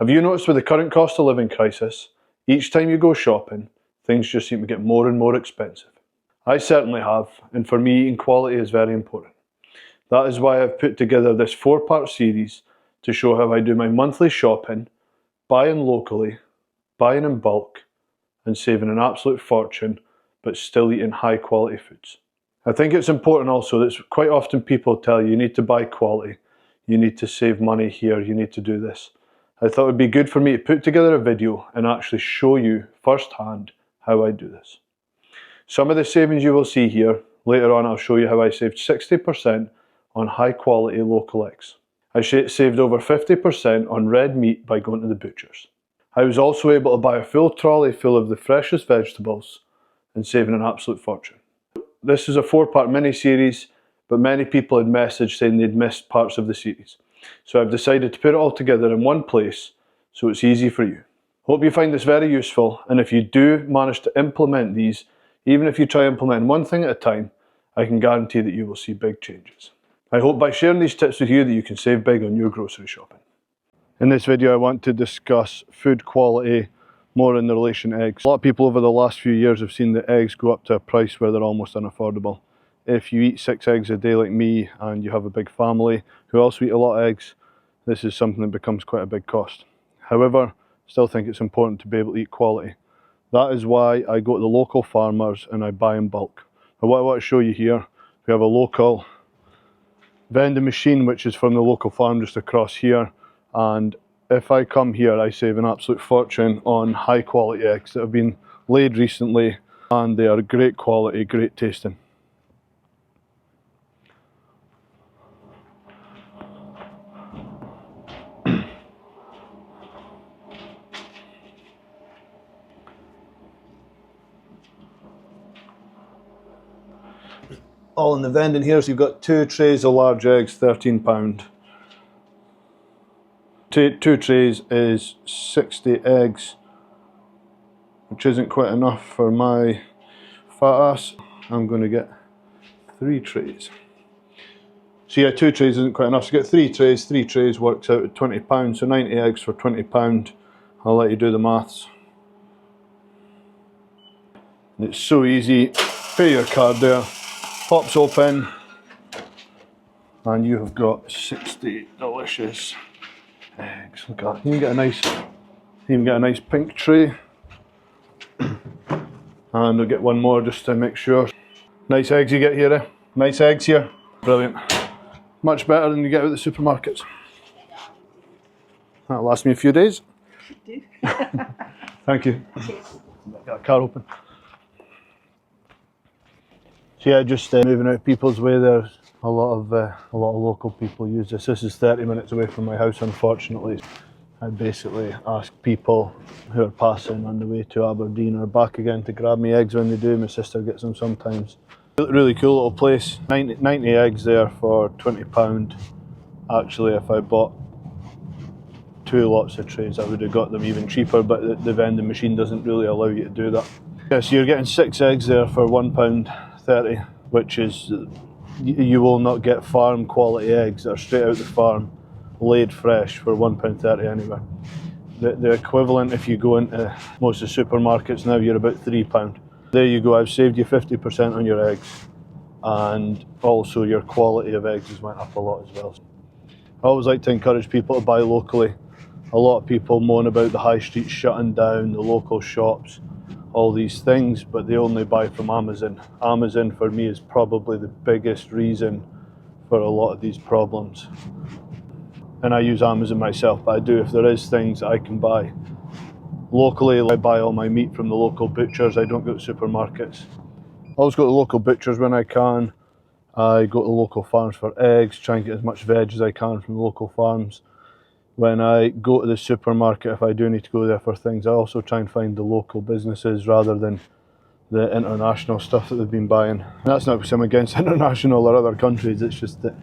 Have you noticed with the current cost of living crisis, each time you go shopping, things just seem to get more and more expensive? I certainly have, and for me, eating quality is very important. That is why I've put together this 4-part series to show how I do my monthly shopping, buying locally, buying in bulk, and saving an absolute fortune, but still eating high quality foods. I think it's important also that quite often people tell you need to buy quality, you need to save money here, you need to do this. I thought it would be good for me to put together a video and actually show you firsthand how I do this. Some of the savings you will see here, later on I'll show you how I saved 60% on high quality local eggs. I saved over 50% on red meat by going to the butchers. I was also able to buy a full trolley full of the freshest vegetables and saving an absolute fortune. This is a 4-part mini-series, but many people had messaged saying they'd missed parts of the series. So I've decided to put it all together in one place so it's easy for you. Hope you find this very useful, and if you do manage to implement these, even if you try implementing one thing at a time, I can guarantee that you will see big changes. I hope by sharing these tips with you that you can save big on your grocery shopping. In this video I want to discuss food quality more in the relation to eggs. A lot of people over the last few years have seen the eggs go up to a price where they're almost unaffordable. If you eat 6 eggs a day like me and you have a big family who also eat a lot of eggs, this is something that becomes quite a big cost. However, I still think it's important to be able to eat quality. That is why I go to the local farmers and I buy in bulk. Now what I want to show you here, we have a local vending machine which is from the local farm just across here, and if I come here I save an absolute fortune on high quality eggs that have been laid recently, and they are great quality, great tasting. All in the vending here, so you've got 2 trays of large eggs, £13. Two trays is 60 eggs, which isn't quite enough for my fat ass. I'm going to get 3 trays. So yeah, 2 trays isn't quite enough, so get 3 trays. 3 trays works out at £20, so 90 eggs for £20. I'll let you do the maths. And it's so easy, pay your card there. Pops open and you have got 60 delicious eggs. Look at that. You can get a nice pink tray. And I'll get one more just to make sure. Nice eggs you get here, eh? Nice eggs here. Brilliant. Much better than you get at the supermarkets. That'll last me a few days. Do. Thank you. Got a car open. So yeah, just moving out people's way. There's a lot of local people use this. This is 30 minutes away from my house, unfortunately. I basically ask people who are passing on the way to Aberdeen or back again to grab me eggs when they do. My sister gets them sometimes. Really cool little place. 90 eggs there for £20. Actually, if I bought 2 lots of trays, I would have got them even cheaper, but the vending machine doesn't really allow you to do that. Yeah, so you're getting 6 eggs there for £1.30, which is, you will not get farm quality eggs that are straight out the farm, laid fresh, for £1.30 anywhere. The equivalent, if you go into most of the supermarkets now, you're about £3. There you go, I've saved you 50% on your eggs, and also your quality of eggs has went up a lot as well. I always like to encourage people to buy locally. A lot of people moan about the high streets shutting down, the local shops, all these things, but they only buy from Amazon. Amazon for me is probably the biggest reason for a lot of these problems. And I use Amazon myself, but I do, if there is things that I can buy locally, I buy all my meat from the local butchers. I don't go to supermarkets. I always go to local butchers when I can. I go to local farms for eggs, try and get as much veg as I can from local farms. When I go to the supermarket, if I do need to go there for things, I also try and find the local businesses rather than the international stuff that they've been buying. And that's not because I'm against international or other countries, it's just that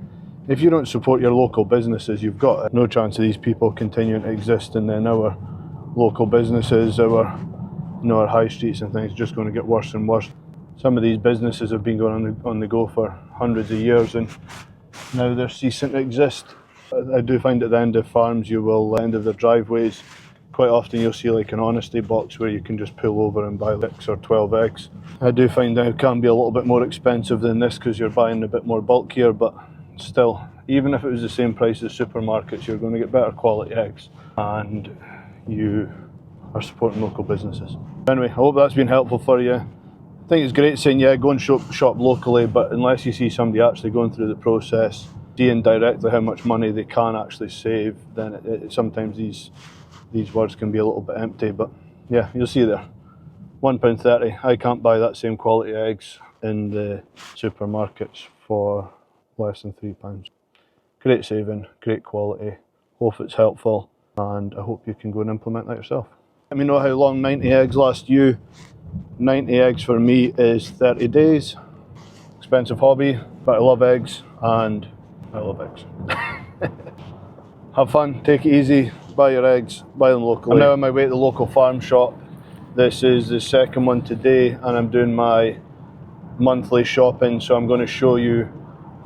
if you don't support your local businesses, you've got no chance of these people continuing to exist, and then our local businesses, our high streets and things are just going to get worse and worse. Some of these businesses have been going on the go for hundreds of years, and now they're ceasing to exist. I do find at the end of farms, end of their driveways, quite often you'll see like an honesty box where you can just pull over and buy 6 or 12 eggs. I do find that it can be a little bit more expensive than this because you're buying a bit more bulkier, but still, even if it was the same price as supermarkets, you're going to get better quality eggs and you are supporting local businesses. Anyway, I hope that's been helpful for you. I think it's great saying, yeah, go and shop locally, but unless you see somebody actually going through the process, seeing directly how much money they can actually save, then sometimes these words can be a little bit empty. But yeah, you'll see there, £1.30. I can't buy that same quality eggs in the supermarkets for less than £3. Great saving, great quality. Hope it's helpful, and I hope you can go and implement that yourself. Let me know how long 90 eggs last you. 90 eggs for me is 30 days. Expensive hobby, but I love eggs, and I love eggs. Have fun, take it easy, buy your eggs, buy them locally. I'm now on my way to the local farm shop. This is the second one today, and I'm doing my monthly shopping, so I'm going to show you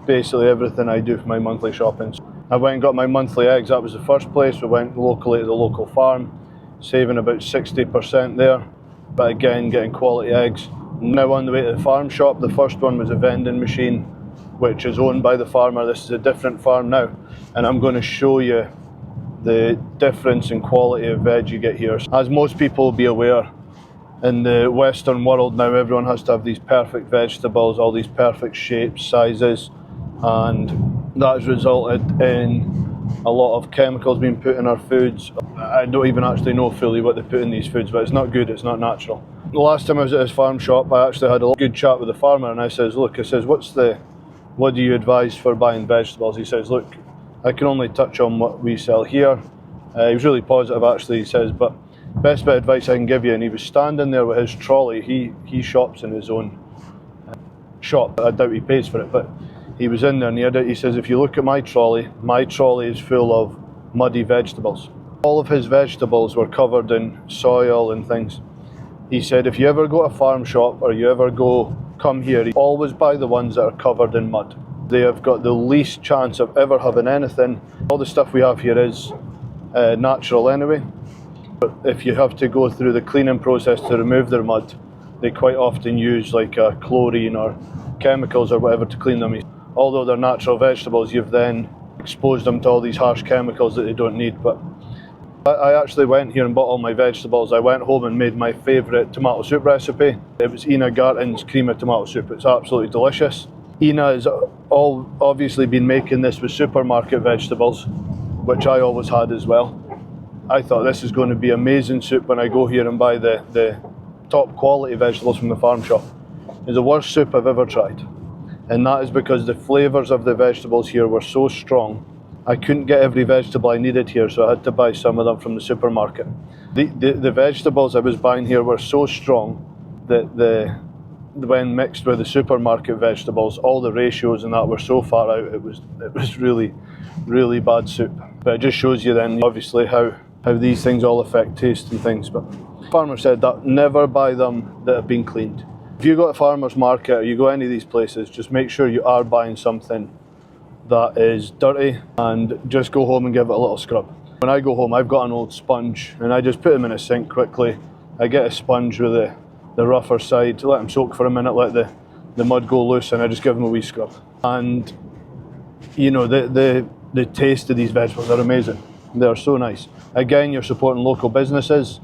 basically everything I do for my monthly shopping. I went and got my monthly eggs. That was the first place. We went locally to the local farm, saving about 60% there, but again, getting quality eggs. Now on the way to the farm shop. The first one was a vending machine, which is owned by the farmer. This is a different farm now, and I'm going to show you the difference in quality of veg you get here. As most people will be aware, in the Western world now, everyone has to have these perfect vegetables, all these perfect shapes, sizes, and that has resulted in a lot of chemicals being put in our foods. I don't even actually know fully what they put in these foods, but it's not good, it's not natural. The last time I was at his farm shop, I actually had a good chat with the farmer, and I says, look, what do you advise for buying vegetables? He says, look, I can only touch on what we sell here. He was really positive actually, he says, but best bit of advice I can give you, and he was standing there with his trolley. He shops in his own shop. I doubt he pays for it, but he was in there and he says, if you look at my trolley is full of muddy vegetables. All of his vegetables were covered in soil and things. He said, if you ever go to a farm shop or you ever come here, always buy the ones that are covered in mud. They have got the least chance of ever having anything. All the stuff we have here is natural anyway, but if you have to go through the cleaning process to remove their mud, they quite often use like chlorine or chemicals or whatever to clean them. Although they're natural vegetables, you've then exposed them to all these harsh chemicals that they don't need. But I actually went here and bought all my vegetables. I went home and made my favourite tomato soup recipe. It was Ina Garton's cream of tomato soup. It's absolutely delicious. Ina has obviously been making this with supermarket vegetables, which I always had as well. I thought this is going to be amazing soup when I go here and buy the top quality vegetables from the farm shop. It's the worst soup I've ever tried. And that is because the flavours of the vegetables here were so strong. I couldn't get every vegetable I needed here, so I had to buy some of them from the supermarket. The vegetables I was buying here were so strong that when mixed with the supermarket vegetables, all the ratios and that were so far out, it was really, really bad soup. But it just shows you then, obviously, how these things all affect taste and things. But the farmer said that never buy them that have been cleaned. If you go to a farmer's market or you go any of these places, just make sure you are buying something that is dirty and just go home and give it a little scrub. When I go home, I've got an old sponge and I just put them in a sink quickly. I get a sponge with the rougher side, let them soak for a minute, let the mud go loose, and I just give them a wee scrub. And you know, the taste of these vegetables are amazing. They're so nice. Again, you're supporting local businesses.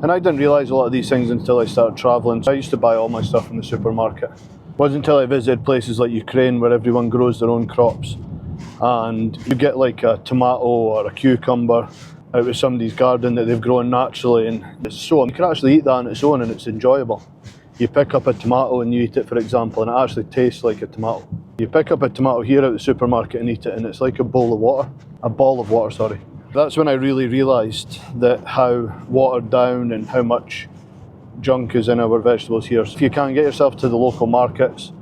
And I didn't realise a lot of these things until I started travelling. So I used to buy all my stuff from the supermarket. It wasn't until I visited places like Ukraine where everyone grows their own crops, and you get like a tomato or a cucumber out of somebody's garden that they've grown naturally, and you can actually eat that on its own and it's enjoyable. You pick up a tomato and you eat it, for example, and it actually tastes like a tomato. You pick up a tomato here at the supermarket and eat it, and it's like a ball of water, sorry. That's when I really realised that how watered down and how much junk is in our vegetables here. So if you can't get yourself to the local markets,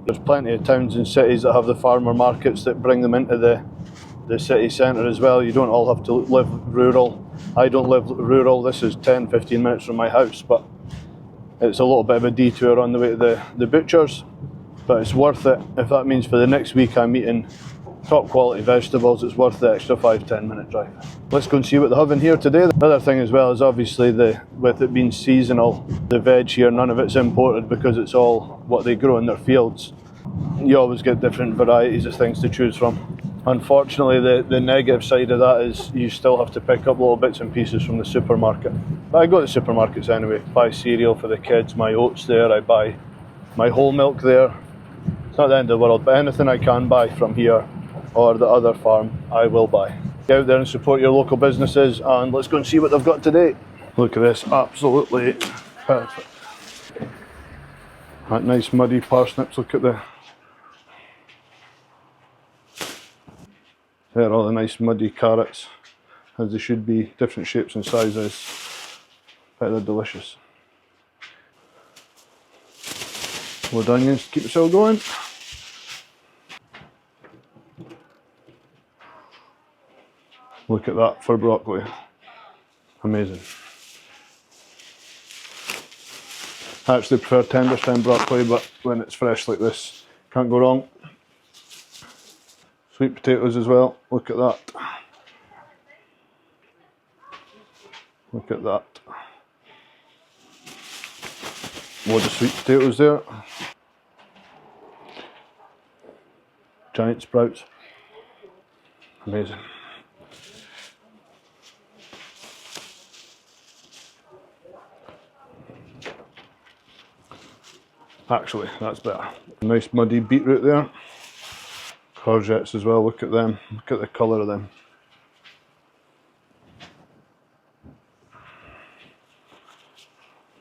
there's plenty of towns and cities that have the farmer markets that bring them into the city centre as well. You don't all have to live rural. I don't live rural. This is 10-15 minutes from my house, but it's a little bit of a detour on the way to the butchers, but it's worth it if that means for the next week I'm eating top quality vegetables. It's worth the extra 5-10 minute drive. Let's go and see what they have in here today. The other thing as well is obviously with it being seasonal, the veg here, none of it's imported because it's all what they grow in their fields. You always get different varieties of things to choose from. Unfortunately, the negative side of that is you still have to pick up little bits and pieces from the supermarket. But I go to the supermarkets anyway, buy cereal for the kids, my oats there, I buy my whole milk there. It's not the end of the world, but anything I can buy from here or the other farm, I will buy. Get out there and support your local businesses, and let's go and see what they've got today. Look at this, absolutely perfect. That nice muddy parsnips, look at there are all the nice muddy carrots, as they should be, different shapes and sizes, but they're delicious. Wood onions to keep us all going. Look at that for broccoli, amazing. I actually prefer tender stem broccoli, but when it's fresh like this, can't go wrong. Sweet potatoes as well, look at that. Look at that. Load of sweet potatoes there. Giant sprouts, amazing. Actually, that's better. Nice muddy beetroot there. Courgettes as well, look at them. Look at the colour of them.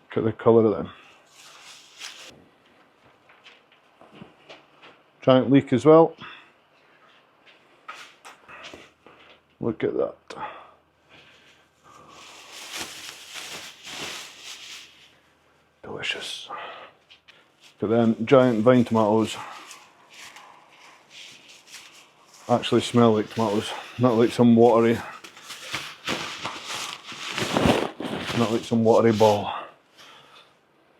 Look at the colour of them. Giant leek as well. Look at that. Delicious. Look at them, giant vine tomatoes. Actually smell like tomatoes, not like some watery ball.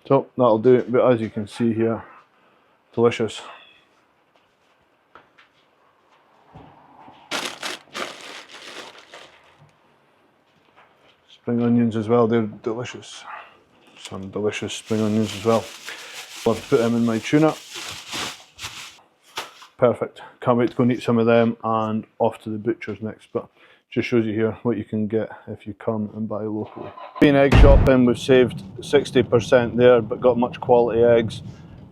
So that'll do it, but as you can see here, delicious. Spring onions as well, they're delicious. Some delicious spring onions as well. I'll have to put them in my tuna. Perfect. Can't wait to go and eat some of them, and off to the butcher's next. But just shows you here what you can get if you come and buy locally. Being egg shopping, we've saved 60% there, but got much quality eggs.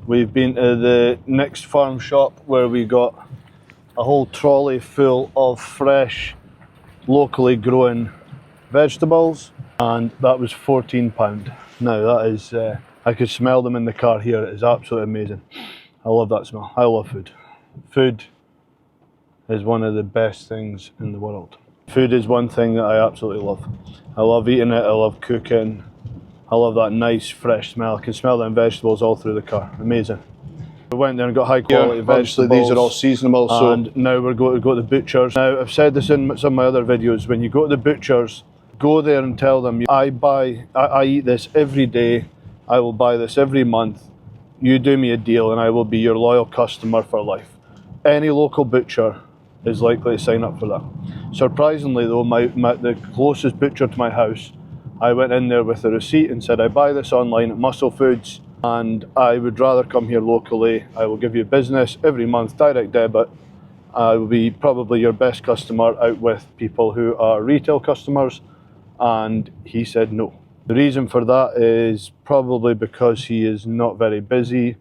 We've been to the next farm shop where we got a whole trolley full of fresh, locally grown vegetables, and that was £14. Now that is, I could smell them in the car here. It is absolutely amazing. I love that smell. I love food. Food is one of the best things in the world. Food is one thing that I absolutely love. I love eating it, I love cooking. I love that nice fresh smell. I can smell them vegetables all through the car. Amazing. We went there and got high quality vegetables. These are all seasonable, so and now we're going to go to the butchers. Now I've said this in some of my other videos, when you go to the butchers, go there and tell them, I eat this every day, I will buy this every month. You do me a deal and I will be your loyal customer for life. Any local butcher is likely to sign up for that. Surprisingly though, the closest butcher to my house, I went in there with a receipt and said, I buy this online at Muscle Foods and I would rather come here locally. I will give you business every month, direct debit. I will be probably your best customer out with people who are retail customers. And he said no. The reason for that is probably because he is not very busy,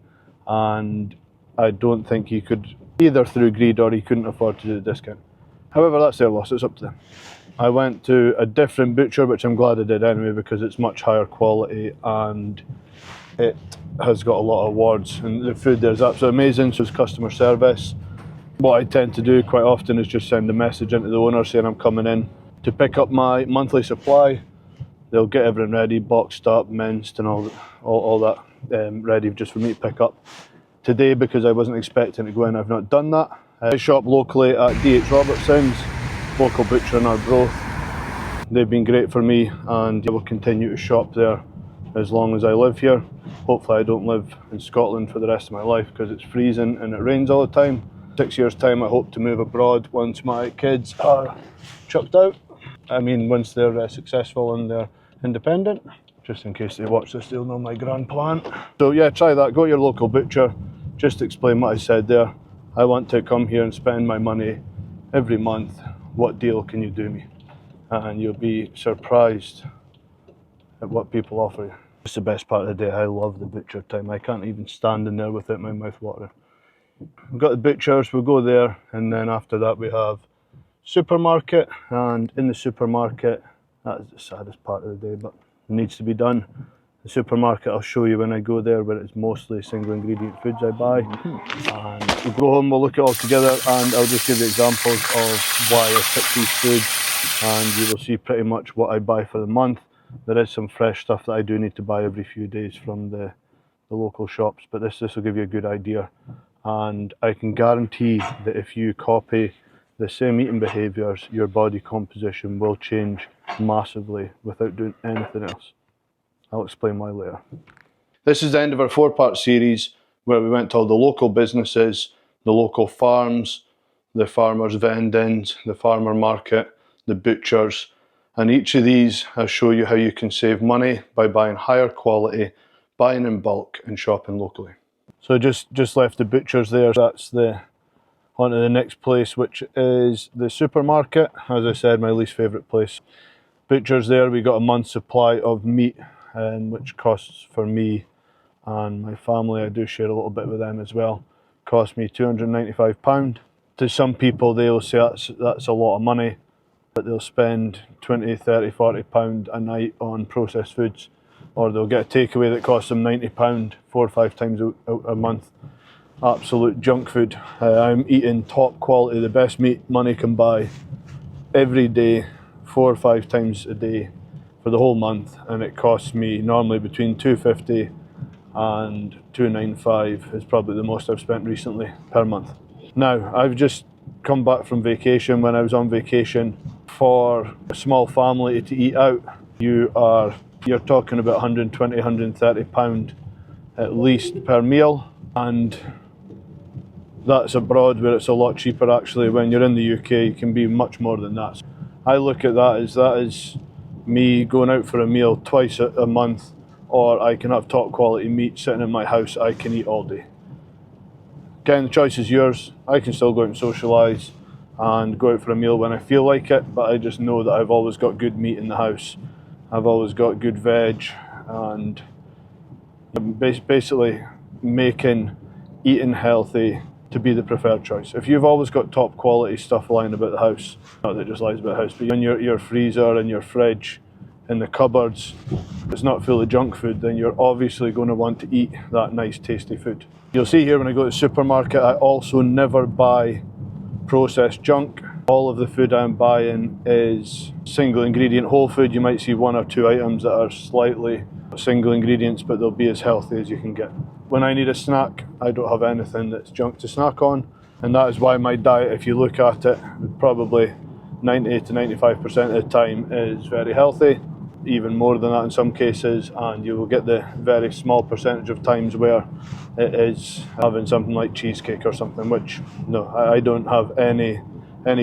and I don't think he could, either through greed or he couldn't afford to do the discount. However, that's their loss, it's up to them. I went to a different butcher, which I'm glad I did anyway, because it's much higher quality and it has got a lot of awards, and the food there is absolutely amazing. So it's customer service. What I tend to do quite often is just send a message into the owner saying I'm coming in to pick up my monthly supply. They'll get everything ready, boxed up, minced and all that ready just for me to pick up. Today, because I wasn't expecting to go in, I've not done that. I shop locally at D.H. Robertson's, local butcher in Arbroath. They've been great for me and I will continue to shop there as long as I live here. Hopefully I don't live in Scotland for the rest of my life because it's freezing and it rains all the time. 6 years' time, I hope to move abroad once my kids are chucked out. I mean, once they're successful and they're independent. Just in case they watch this, they'll know my grand plan. So yeah, try that. Go to your local butcher. Just explain what I said there. I want to come here and spend my money every month. What deal can you do me? And you'll be surprised at what people offer you. It's the best part of the day. I love the butcher time. I can't even stand in there without my mouth watering. We've got the butchers, we'll go there, and then after that we have supermarket, and in the supermarket, that is the saddest part of the day, but it needs to be done. The supermarket I'll show you when I go there, where it's mostly single ingredient foods I buy. And we'll go home, we'll look at it all together, and I'll just give you examples of why I pick these foods, and you will see pretty much what I buy for the month. There is some fresh stuff that I do need to buy every few days from the local shops, but this will give you a good idea. And I can guarantee that if you copy the same eating behaviours, your body composition will change massively without doing anything else. I'll explain why later. This is the end of our 4-part series where we went to all the local businesses, the local farms, the farmers' vendings, the farmer market, the butchers, and each of these I show you how you can save money by buying higher quality, buying in bulk and shopping locally. So just left the butchers there. That's on to the next place, which is the supermarket. As I said, my least favourite place. Butchers there, we got a month's supply of meat, which costs for me and my family, I do share a little bit with them as well, cost me £295. To some people they'll say that's a lot of money, but they'll spend £20, £30, £40 a night on processed foods, or they'll get a takeaway that costs them £90 4 or 5 times a month. Absolute junk food. I'm eating top quality, the best meat money can buy every day, 4 or 5 times a day for the whole month, and it costs me normally between £250 and £295 is probably the most I've spent recently per month. Now, I've just come back from vacation. When I was on vacation, for a small family to eat out, you're talking about £120, £130 at least per meal, and that's abroad where it's a lot cheaper actually. When you're in the UK, it can be much more than that. I look at that as me going out for a meal twice a month, or I can have top quality meat sitting in my house I can eat all day. Again, the choice is yours. I can still go out and socialise and go out for a meal when I feel like it, but I just know that I've always got good meat in the house. I've always got good veg, and basically making eating healthy to be the preferred choice. If you've always got top quality stuff lying about the house, not that it just lies about the house, but in your freezer and your fridge, in the cupboards, it's not full of junk food, then you're obviously going to want to eat that nice tasty food. You'll see here when I go to the supermarket, I also never buy processed junk. All of the food I'm buying is single ingredient whole food. You might see 1 or 2 items that are slightly single ingredients, but they'll be as healthy as you can get. When I need a snack, I don't have anything that's junk to snack on, and that is why my diet, if you look at it, probably 90 to 95% of the time is very healthy, even more than that in some cases, and you will get the very small percentage of times where it is having something like cheesecake or something, which no, I don't have any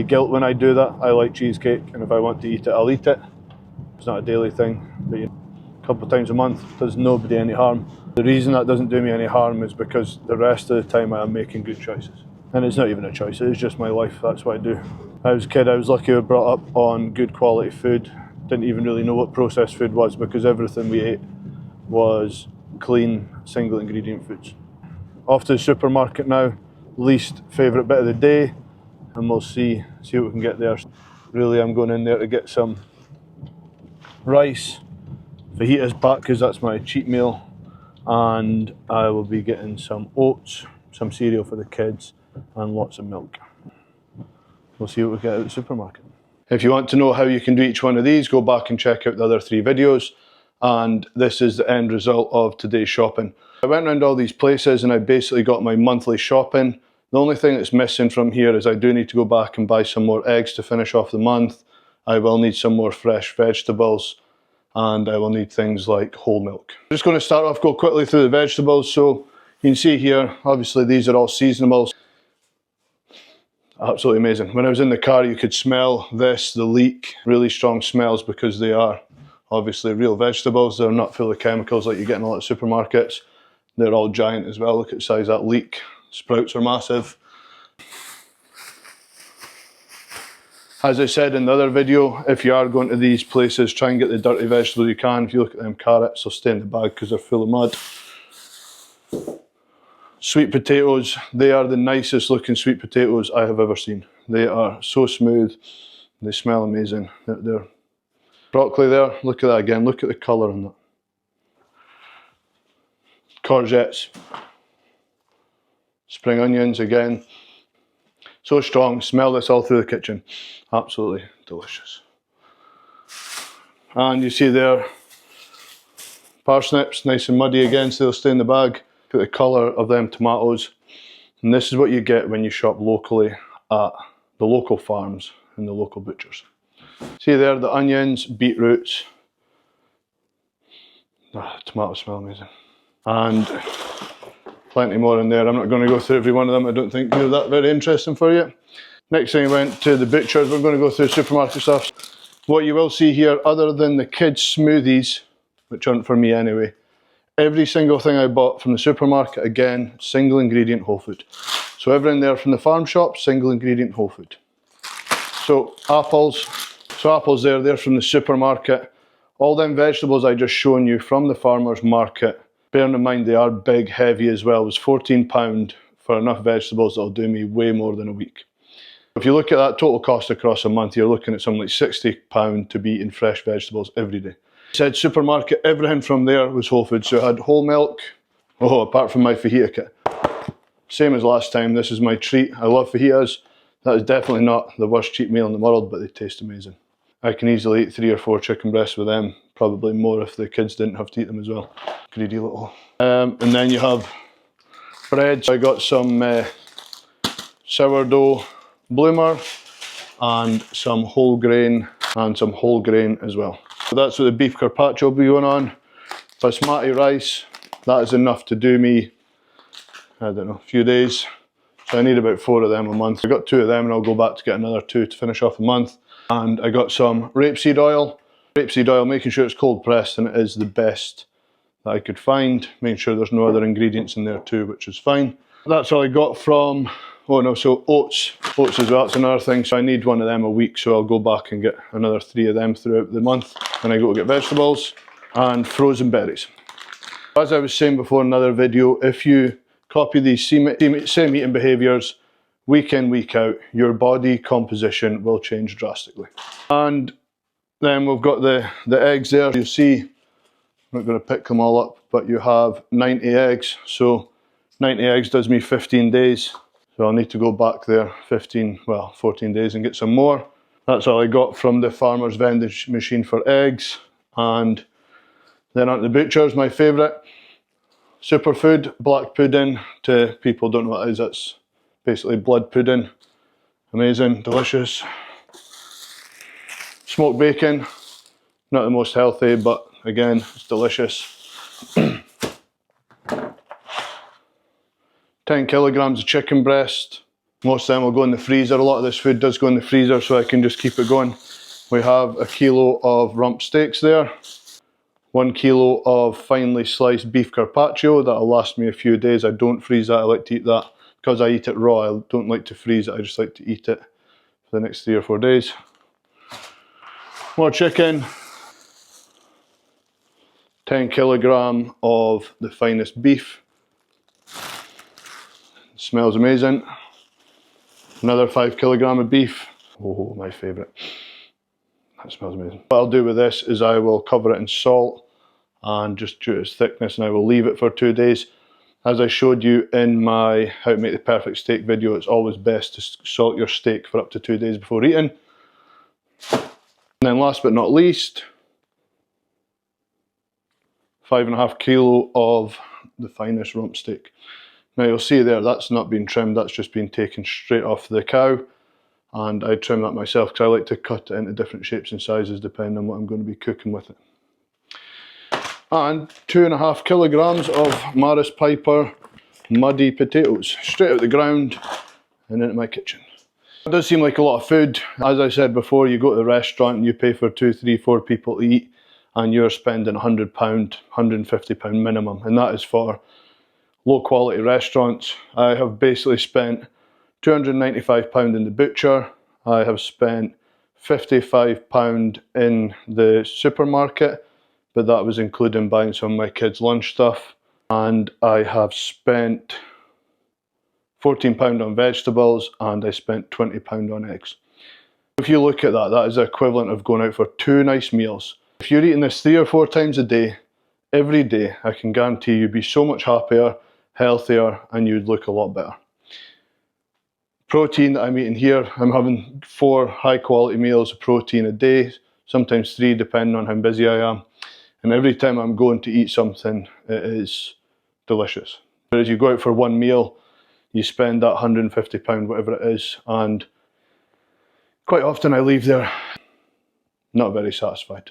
guilt when I do that. I like cheesecake, and if I want to eat it, I'll eat it. It's not a daily thing, but a couple of times a month does nobody any harm. The reason that doesn't do me any harm is because the rest of the time I am making good choices. And it's not even a choice, it's just my life, that's what I do. When I was a kid, I was lucky I was brought up on good quality food. Didn't even really know what processed food was, because everything we ate was clean, single ingredient foods. Off to the supermarket now, least favourite bit of the day, and we'll see what we can get there. Really, I'm going in there to get some rice, fajitas back, because that's my cheat meal, and I will be getting some oats, some cereal for the kids, and lots of milk. We'll see what we get at the supermarket. If you want to know how you can do each one of these, go back and check out the other 3 videos, and this is the end result of today's shopping. I went around all these places and I basically got my monthly shopping. The only thing that's missing from here is I do need to go back and buy some more eggs to finish off the month. I will need some more fresh vegetables, and I will need things like whole milk. I'm just going to start off, go quickly through the vegetables. So you can see here, obviously these are all seasonables. Absolutely amazing. When I was in the car, you could smell this, the leek, really strong smells, because they are obviously real vegetables. They're not full of chemicals like you get in a lot of supermarkets. They're all giant as well. Look at the size of that leek. Sprouts are massive. As I said in the other video, if you are going to these places, try and get the dirty vegetables you can. If you look at them carrots, they'll stay in the bag because they're full of mud. Sweet potatoes, they are the nicest looking sweet potatoes I have ever seen. They are so smooth, they smell amazing. They're broccoli there, look at that again, look at the colour on that. Courgettes, spring onions again. So strong, smell this all through the kitchen. Absolutely delicious. And you see there, parsnips, nice and muddy again, so they'll stay in the bag. Look at the colour of them tomatoes. And this is what you get when you shop locally at the local farms and the local butchers. See there, the onions, beetroots. Ah, tomatoes smell amazing. And plenty more in there. I'm not going to go through every one of them. I don't think they're that very interesting for you. Next thing I went to the butchers. We're going to go through supermarket stuff. What you will see here, other than the kids' smoothies, which aren't for me anyway, every single thing I bought from the supermarket, again, single ingredient whole food. So everything there from the farm shop, single ingredient whole food. So apples there, they're from the supermarket. All them vegetables I just shown you from the farmer's market, bearing in mind they are big, heavy as well. It was £14 for enough vegetables that'll do me way more than a week. If you look at that total cost across a month, you're looking at something like £60 to be eating fresh vegetables every day. Said supermarket, everything from there was whole food. So I had whole milk, apart from my fajita kit. Same as last time, this is my treat. I love fajitas. That is definitely not the worst cheap meal in the world, but they taste amazing. I can easily eat 3 or 4 chicken breasts with them, probably more if the kids didn't have to eat them as well. Greedy little. And then you have bread. So I got some sourdough bloomer and some whole grain as well. So that's what the beef carpaccio will be going on. Basmati rice, that is enough to do me, I don't know, a few days. So I need about 4 of them a month. I got 2 of them and I'll go back to get another 2 to finish off the month. And I got some rapeseed oil. Rapeseed oil, making sure it's cold pressed, and it is the best that I could find. Making sure there's no other ingredients in there too, which is fine. That's all I got from, so oats. Oats as well, that's another thing. So I need 1 of them a week, so I'll go back and get another 3 of them throughout the month. Then I go to get vegetables and frozen berries. As I was saying before in another video, if you copy these same eating behaviours week in, week out, your body composition will change drastically. And then we've got the eggs there. You see, I'm not going to pick them all up, but you have 90 eggs. So 90 eggs does me 15 days. So I'll need to go back there 14 days and get some more. That's all I got from the farmer's vending machine for eggs. And then at the butcher's, my favourite, superfood, black pudding. To people who don't know what it is, that's basically blood pudding. Amazing, delicious. Smoked bacon, not the most healthy, but again, it's delicious. 10 kilograms of chicken breast. Most of them will go in the freezer. A lot of this food does go in the freezer, so I can just keep it going. We have a kilo of rump steaks there. 1 kilo of finely sliced beef carpaccio. That'll last me a few days. I don't freeze that. I like to eat that. Because I eat it raw, I don't like to freeze it. I just like to eat it for the next 3 or 4 days. More chicken. 10 kilogram of the finest beef. Smells amazing. Another 5 kilogram of beef. Oh, my favourite. That smells amazing. What I'll do with this is I will cover it in salt and just due to its thickness, and I will leave it for 2 days. As I showed you in my how to make the perfect steak video, it's always best to salt your steak for up to 2 days before eating. And then last but not least, 5.5 kilo of the finest rump steak. Now you'll see there, that's not been trimmed, that's just been taken straight off the cow. And I trim that myself because I like to cut it into different shapes and sizes depending on what I'm going to be cooking with it. And 2.5 kilograms of Maris Piper muddy potatoes, straight out the ground and into my kitchen. It does seem like a lot of food. As I said before, you go to the restaurant and you pay for 2, 3, 4 people to eat, and you're spending £100, £150 minimum, and that is for low quality restaurants. I have basically spent £295 in the butcher. I have spent £55 in the supermarket, but that was including buying some of my kids' lunch stuff. And I have spent £14 on vegetables, and I spent £20 on eggs. If you look at that, that is the equivalent of going out for 2 nice meals. If you're eating this 3 or 4 times a day, every day, I can guarantee you'd be so much happier, healthier, and you'd look a lot better. Protein that I'm eating here, I'm having 4 high quality meals of protein a day, sometimes 3 depending on how busy I am. And every time I'm going to eat something, it is delicious. Whereas you go out for 1 meal, you spend that £150, whatever it is, and quite often I leave there not very satisfied.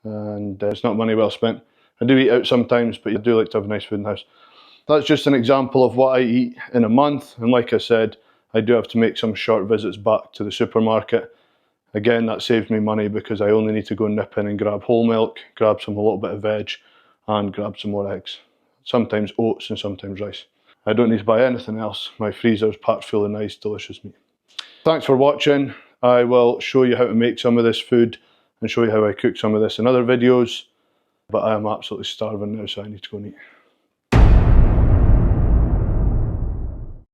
And it's not money well spent. I do eat out sometimes, but I do like to have nice food in the house. That's just an example of what I eat in a month, and like I said, I do have to make some short visits back to the supermarket. Again, that saves me money because I only need to go nip in and grab whole milk, grab a little bit of veg, and grab some more eggs. Sometimes oats and sometimes rice. I don't need to buy anything else. My freezer is packed full of nice, delicious meat. Thanks for watching. I will show you how to make some of this food and show you how I cook some of this in other videos. But I am absolutely starving now, so I need to go and eat.